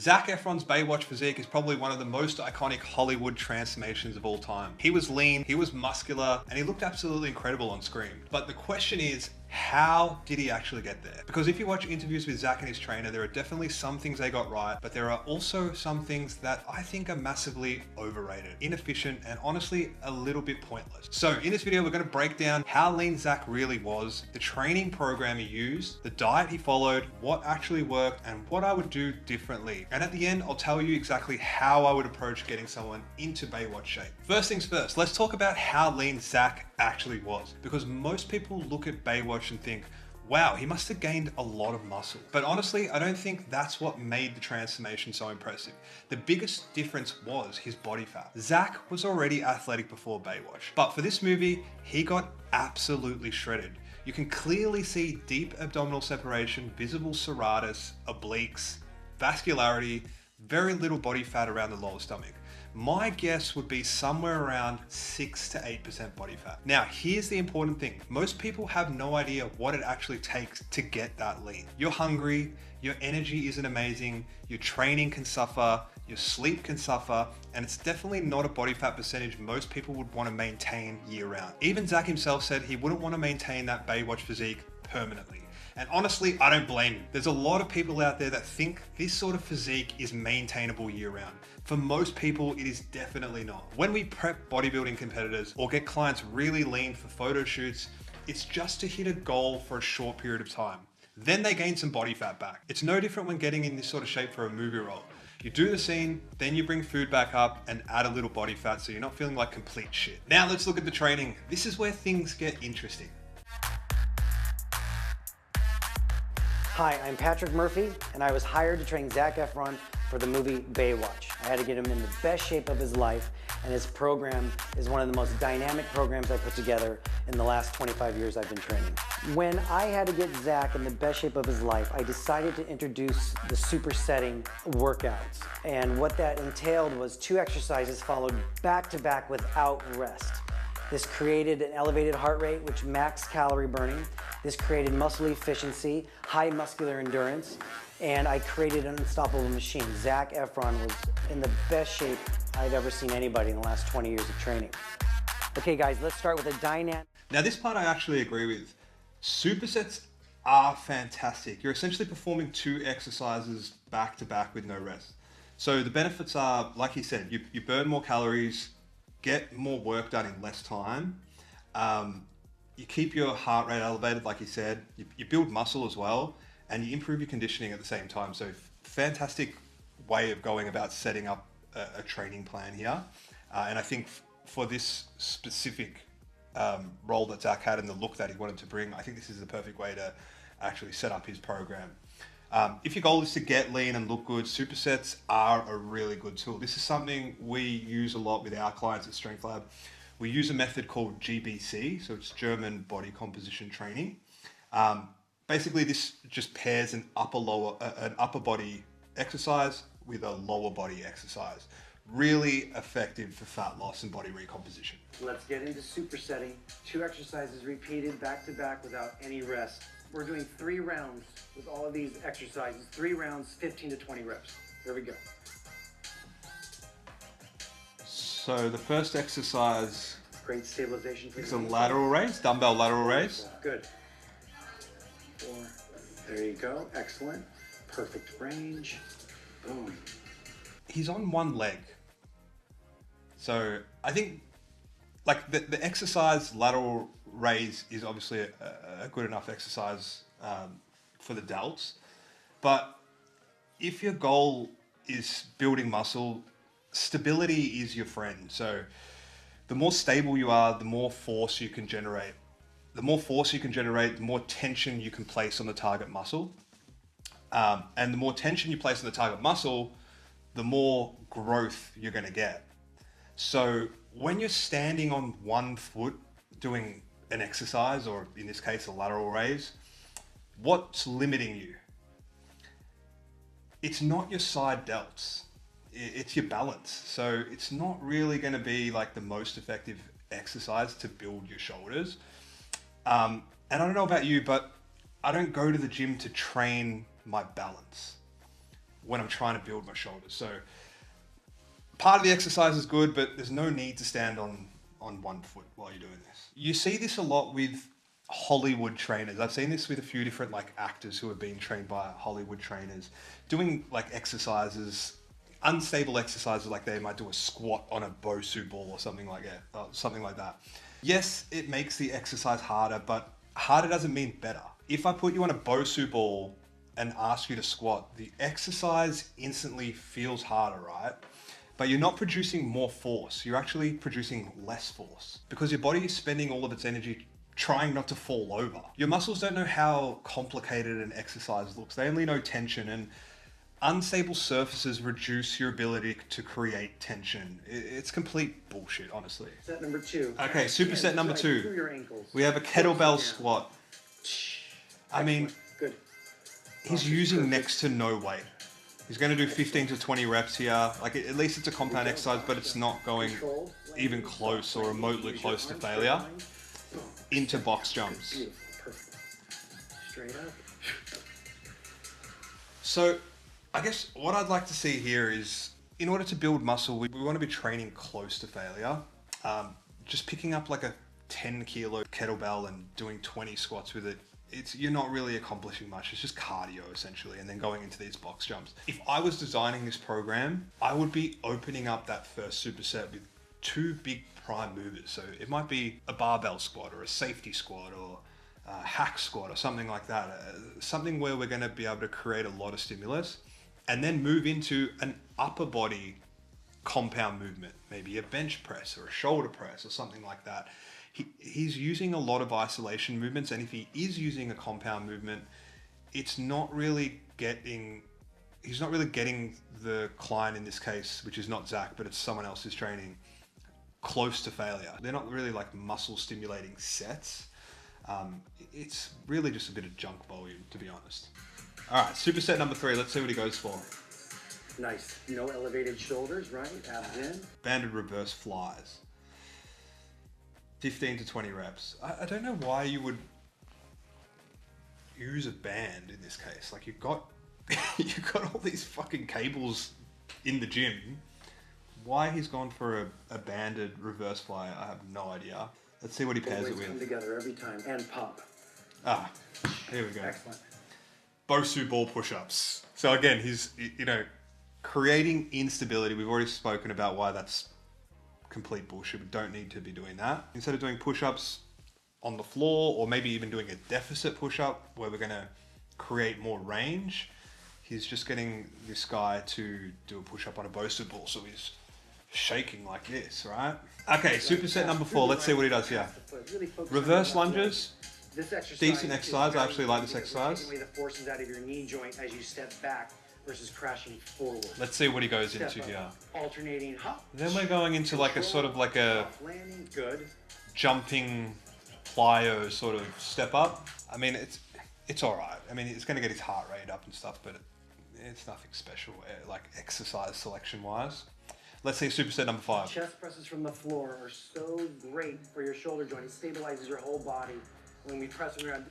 Zac Efron's Baywatch physique is probably one of the most iconic Hollywood transformations of all time. He was lean, he was muscular, and he looked absolutely incredible on screen. But the question is, how did he actually get there? Because if you watch interviews with Zac and his trainer, there are definitely some things they got right, but there are also some things that I think are massively overrated, inefficient, and honestly a little bit pointless. So in this video, we're going to break down how lean Zac really was, the training program he used, the diet he followed, what actually worked, and what I would do differently. And at the end, I'll tell you exactly how I would approach getting someone into Baywatch shape. First things first, let's talk about how lean Zac actually was, because most people look at Baywatch and think, wow, he must have gained a lot of muscle. But honestly, I don't think that's what made the transformation so impressive. The biggest difference was his body fat. Zac was already athletic before Baywatch, but for this movie, he got absolutely shredded. You can clearly see deep abdominal separation, visible serratus, obliques, vascularity, very little body fat around the lower stomach. My guess would be somewhere around 6 to 8% body fat. Now, here's the important thing. Most people have no idea what it actually takes to get that lean. You're hungry, your energy isn't amazing, your training can suffer, your sleep can suffer, and it's definitely not a body fat percentage most people would want to maintain year round. Even Zac himself said he wouldn't want to maintain that Baywatch physique permanently. And honestly, I don't blame him. There's a lot of people out there that think this sort of physique is maintainable year round. For most people, it is definitely not. When we prep bodybuilding competitors or get clients really lean for photo shoots, it's just to hit a goal for a short period of time. Then they gain some body fat back. It's no different when getting in this sort of shape for a movie role. You do the scene, then you bring food back up and add a little body fat so you're not feeling like complete shit. Now let's look at the training. This is where things get interesting. Hi, I'm Patrick Murphy, and I was hired to train Zac Efron for the movie Baywatch. I had to get him in the best shape of his life, and his program is one of the most dynamic programs I put together in the last 25 years I've been training. When I had to get Zac in the best shape of his life, I decided to introduce the supersetting workouts. And what that entailed was 2 exercises followed back to back without rest. This created an elevated heart rate, which maxed calorie burning. This created muscle efficiency, high muscular endurance, and I created an unstoppable machine. Zac Efron was in the best shape I'd ever seen anybody in the last 20 years of training. Okay guys, let's start with a dynamic. Now this part I actually agree with. Supersets are fantastic. You're essentially performing 2 exercises back to back with no rest. So the benefits are, like he said, you burn more calories, get more work done in less time. You keep your heart rate elevated, like he said. You build muscle as well, and you improve your conditioning at the same time. So fantastic way of going about setting up a training plan here. And I think for this specific role that Zac had and the look that he wanted to bring, I think this is the perfect way to actually set up his program. If your goal is to get lean and look good, supersets are a really good tool. This is something we use a lot with our clients at Strength Lab. We use a method called GBC, so it's German Body Composition Training. Basically, this just pairs an upper body exercise with a lower body exercise. Really effective for fat loss and body recomposition. Let's get into supersetting. 2 exercises repeated back to back without any rest. We're doing 3 rounds with all of these exercises. 3 rounds, 15 to 20 reps. Here we go. So the first exercise Great stabilization for is a lateral raise, dumbbell lateral raise. Good. 4. There you go. Excellent. Perfect range. Boom. He's on one leg. So I think like the exercise lateral raise is obviously a good enough exercise for the delts. But if your goal is building muscle, stability is your friend. So the more stable you are, the more force you can generate. The more force you can generate, the more tension you can place on the target muscle. And the more tension you place on the target muscle, the more growth you're going to get. So when you're standing on one foot doing an exercise, or in this case, a lateral raise, what's limiting you? It's not your side delts. It's your balance. So it's not really going to be like the most effective exercise to build your shoulders. And I don't know about you, but I don't go to the gym to train my balance. when I'm trying to build my shoulders. So part of the exercise is good, but there's no need to stand on one foot while you're doing this. You see this a lot with Hollywood trainers. I've seen this with a few different like actors who have been trained by Hollywood trainers doing like exercises, unstable exercises, like they might do a squat on a Bosu ball or something like that. Yes, it makes the exercise harder, but harder doesn't mean better. If I put you on a Bosu ball and ask you to squat, the exercise instantly feels harder, right? But you're not producing more force. You're actually producing less force because your body is spending all of its energy trying not to fall over. Your muscles don't know how complicated an exercise looks. They only know tension, and unstable surfaces reduce your ability to create tension. It's complete bullshit, honestly. Set number 2. Okay, superset number 2. We have a kettlebell squat. I mean, good. He's using next to no weight. He's going to do 15 to 20 reps here. Like at least it's a compound exercise, but it's not going even close or remotely close to failure. Into box jumps. Straight up. So I guess what I'd like to see here is, in order to build muscle, we want to be training close to failure. Just picking up like a 10 kilo kettlebell and doing 20 squats with it, you're not really accomplishing much. It's just cardio essentially, and then going into these box jumps. If I was designing this program, I would be opening up that first superset with 2 big prime movers. So it might be a barbell squat or a safety squat or a hack squat or something like that. Something where we're going to be able to create a lot of stimulus, and then move into an upper body compound movement, maybe a bench press or a shoulder press or something like that. He's using a lot of isolation movements, and if he is using a compound movement, he's not really getting the client in this case, which is not Zac, but it's someone else's training, close to failure. They're not really like muscle stimulating sets. It's really just a bit of junk volume, to be honest. All right, superset number 3. Let's see what he goes for. Nice. No elevated shoulders, right? Abs in. Banded reverse flies. 15 to 20 reps. I don't know why you would use a band in this case. Like you've got all these fucking cables in the gym. Why he's gone for a banded reverse fly, I have no idea. Let's see what he pairs it with. Come together every time and pop. Ah, here we go. Excellent. Bosu ball push-ups. So again, he's creating instability. We've already spoken about why that's complete bullshit. We don't need to be doing that. Instead of doing push-ups on the floor, or maybe even doing a deficit push-up where we're going to create more range, he's just getting this guy to do a push-up on a Bosu ball, so he's shaking like this, right? Okay, superset number 4. Let's see what he does here. Reverse lunges. Decent exercise. I actually like this exercise. Taking away the forces out of your knee joint as you step back versus crashing forward. Let's see what he goes into here. Alternating hop. Then we're going into like a sort of like a landing. Good. jumping plyo sort of step up. I mean, it's all right. I mean, it's going to get his heart rate up and stuff, but it's nothing special, like exercise selection wise. Let's see superset number 5. Chest presses from the floor are so great for your shoulder joint. It stabilizes your whole body when we press around.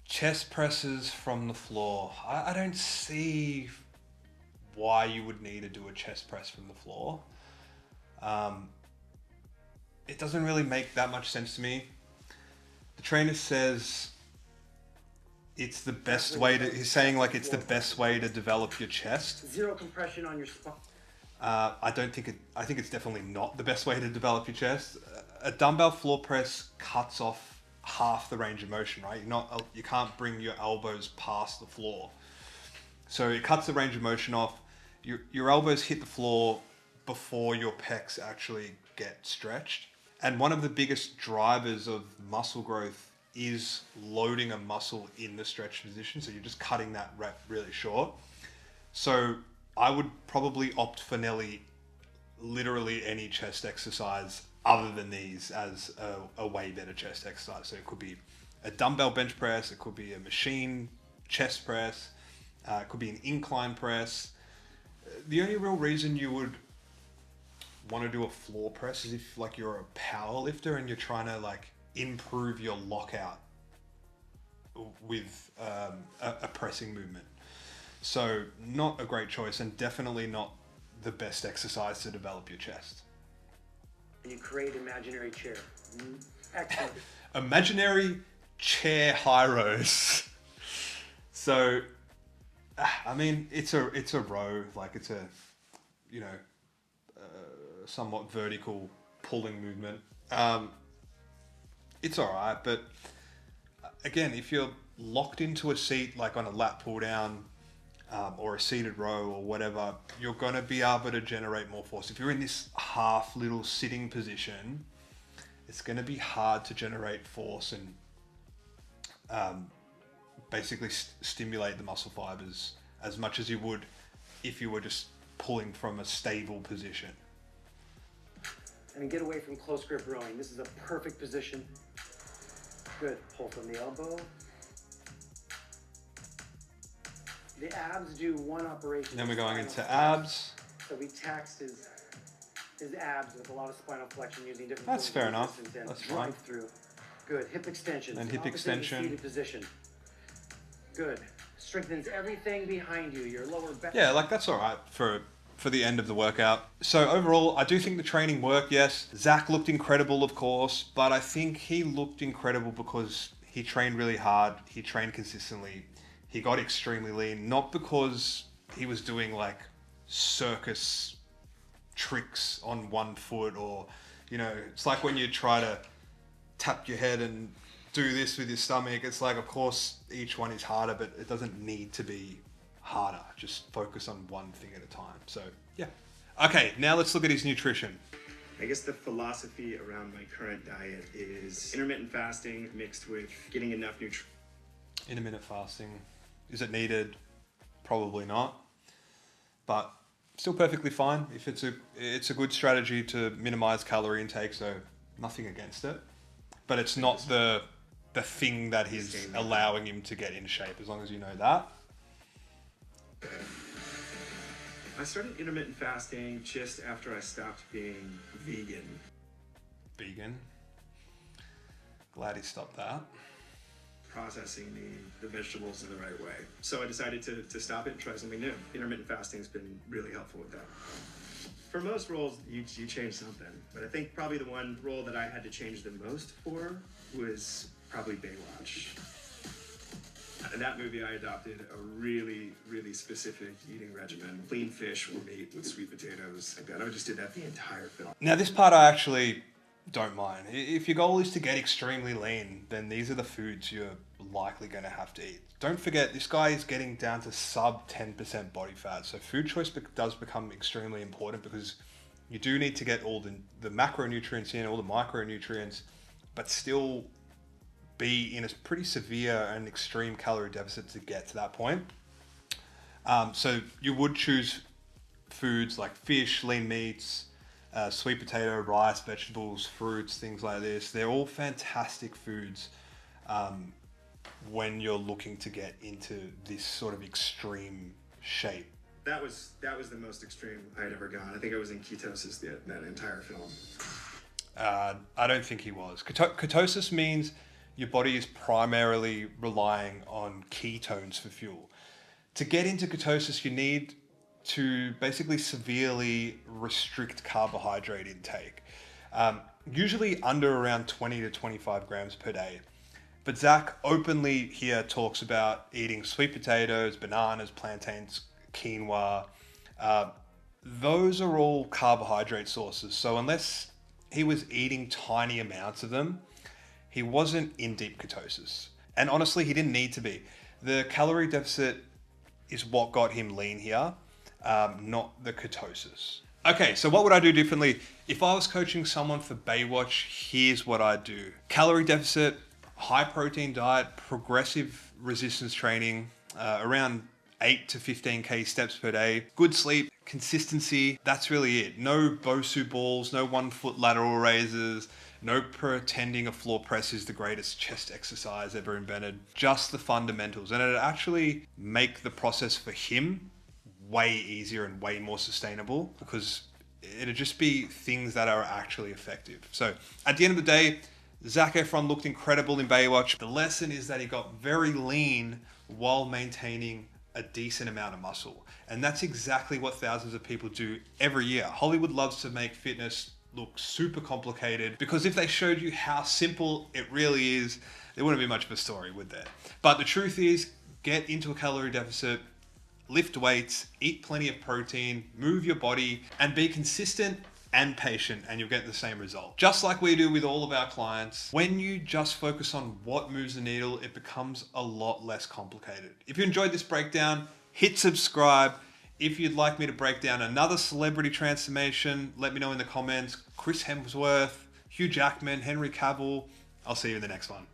Chest presses from the floor. I don't see why you would need to do a chest press from the floor. It doesn't really make that much sense to me. The trainer says it's the best way to, he's saying like it's the best way to develop your chest. Zero compression on your spine. I think it's definitely not the best way to develop your chest. A dumbbell floor press cuts off half the range of motion, right? You can't bring your elbows past the floor. So it cuts the range of motion off. Your elbows hit the floor before your pecs actually get stretched. And one of the biggest drivers of muscle growth is loading a muscle in the stretch position. So you're just cutting that rep really short. So I would probably opt for literally any chest exercise other than these as a way better chest exercise. So it could be a dumbbell bench press, it could be a machine chest press, it could be an incline press. The only real reason you would want to do a floor press is if like you're a power lifter and you're trying to like improve your lockout with a pressing movement. So not a great choice, and definitely not the best exercise to develop your chest. And you create imaginary chair. Excellent. Imaginary chair high rows. So, I mean, it's a row, like it's a, you know, somewhat vertical pulling movement. It's all right, but again, if you're locked into a seat, like on a lat pull down, or a seated row or whatever, you're going to be able to generate more force. If you're in this half little sitting position, it's going to be hard to generate force and basically stimulate the muscle fibers as much as you would if you were just pulling from a stable position. And get away from close grip rowing. This is a perfect position. Good. Pull from the elbow. The abs do one operation. Then we're going into abs. So we taxed his abs with a lot of spinal flexion using different. That's fair enough. That's fine. Through. Good. Hip extension. And hip extension. Seated position. Good. Strengthens everything behind you. Your lower back. Yeah, like that's all right for the end of the workout. So overall, I do think the training worked. Yes, Zac looked incredible, of course, but I think he looked incredible because he trained really hard. He trained consistently. He got extremely lean, not because he was doing like circus tricks on one foot, or, you know, it's like when you try to tap your head and do this with your stomach. It's like, of course, each one is harder, but it doesn't need to be harder. Just focus on one thing at a time. So, yeah. Okay, now let's look at his nutrition. I guess the philosophy around my current diet is intermittent fasting mixed with getting enough nutrition. Intermittent fasting. Is it needed? Probably not. But still perfectly fine if it's a good strategy to minimize calorie intake, so nothing against it. But it's not the thing that is allowing him to get in shape, as long as you know that. I started intermittent fasting just after I stopped being vegan. Vegan. Glad he stopped that. Processing the vegetables in the right way. So I decided to stop it and try something new. Intermittent fasting has been really helpful with that. For most roles, you change something. But I think probably the one role that I had to change the most for was probably Baywatch. In that movie, I adopted a really, really specific eating regimen. Clean fish or meat with sweet potatoes. Like that. I just did that the entire film. Now, this part I actually don't mind. If your goal is to get extremely lean, then these are the foods you're likely going to have to eat. Don't forget, this guy is getting down to sub 10% body fat. So food choice does become extremely important, because you do need to get all the macronutrients in, all the micronutrients, but still be in a pretty severe and extreme calorie deficit to get to that point. So you would choose foods like fish, lean meats, sweet potato, rice, vegetables, fruits, things like this. They're all fantastic foods when you're looking to get into this sort of extreme shape. That was the most extreme I'd ever gone. I think I was in ketosis that entire film. I don't think he was. Ketosis means your body is primarily relying on ketones for fuel. To get into ketosis, you need to basically severely restrict carbohydrate intake, usually under around 20 to 25 grams per day. But Zac openly here talks about eating sweet potatoes, bananas, plantains, quinoa. Those are all carbohydrate sources. So unless he was eating tiny amounts of them, he wasn't in deep ketosis. And honestly, he didn't need to be. The calorie deficit is what got him lean here, not the ketosis. Okay, so what would I do differently? If I was coaching someone for Baywatch, here's what I'd do. Calorie deficit, high protein diet, progressive resistance training, around 8 to 15K steps per day, good sleep, consistency, that's really it. No BOSU balls, no 1 foot lateral raises, no pretending a floor press is the greatest chest exercise ever invented. Just the fundamentals. And it'd actually make the process for him way easier and way more sustainable, because it'd just be things that are actually effective. So at the end of the day, Zac Efron looked incredible in Baywatch. The lesson is that he got very lean while maintaining a decent amount of muscle. And that's exactly what thousands of people do every year. Hollywood loves to make fitness look super complicated, because if they showed you how simple it really is, there wouldn't be much of a story, would there? But the truth is, get into a calorie deficit, lift weights, eat plenty of protein, move your body, and be consistent and patient, and you'll get the same result. Just like we do with all of our clients, when you just focus on what moves the needle, it becomes a lot less complicated. If you enjoyed this breakdown, hit subscribe. If you'd like me to break down another celebrity transformation, let me know in the comments. Chris Hemsworth, Hugh Jackman, Henry Cavill. I'll see you in the next one.